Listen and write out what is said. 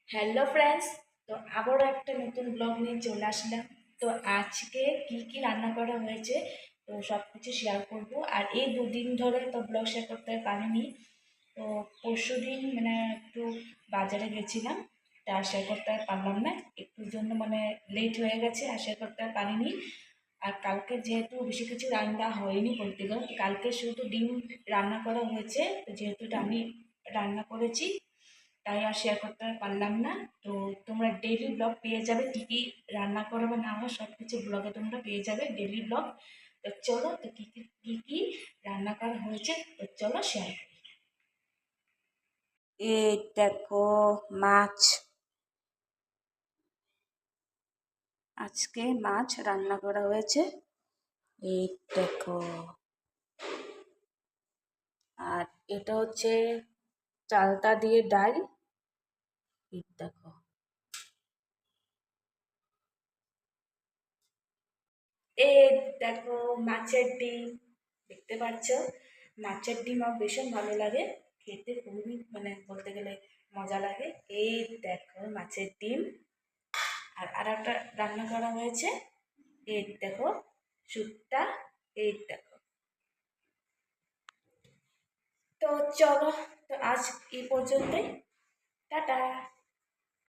Hello friends. তো আবারও একটা নতুন ব্লগ নিয়ে চলে আসলাম। তো আজকে কি কি রান্না করা হয়েছে তো সব কিছু শেয়ার করবো। আর এই দুদিন ধরে তো ব্লগ শেয়ার করতে পারিনি। তো পরশু দিন মানে একটু বাজারে গেছিলাম, তা শেয়ার করতে আর পারলাম না, একটুর জন্য মানে লেট হয়ে গেছে, আর শেয়ার করতে আর পারিনি। আর কালকে যেহেতু বেশি কিছু রান্না হয়নি বলতে গেলে, কালকে শুধু ডিম রান্না করা হয়েছে। তো যেহেতু এটা আমি রান্না করেছি তাই আর শেয়ার করতে পারলাম না। তো তোমরা ডেইলি ব্লগ পেয়ে যাবে, কী কী রান্না করো বা না হয় সব কিছু ব্লগে তোমরা পেয়ে যাবে ডেইলি ব্লগ। তো চলো, তো কী কী রান্না করা হয়েছে তো চলো শেয়ার করি। এই দেখো মাছ, আজকে মাছ রান্না করা হয়েছে। এই দেখো, আর এটা হচ্ছে চালতা দিয়ে ডাল। এই দেখো, এই দেখো মাছের ডিম, দেখতে পাচ্ছ? মাছের ডিম আমার ভীষণ ভালো লাগে খেতে, খুবই মানে বলতে গেলে মজা লাগে। এই দেখো মাছের ডিম। আর একটা রান্না করা হয়েছে, এই দেখো শুক্তা। এই দেখো। তো চলো, তো আজ এই পর্যন্তই। টাটা।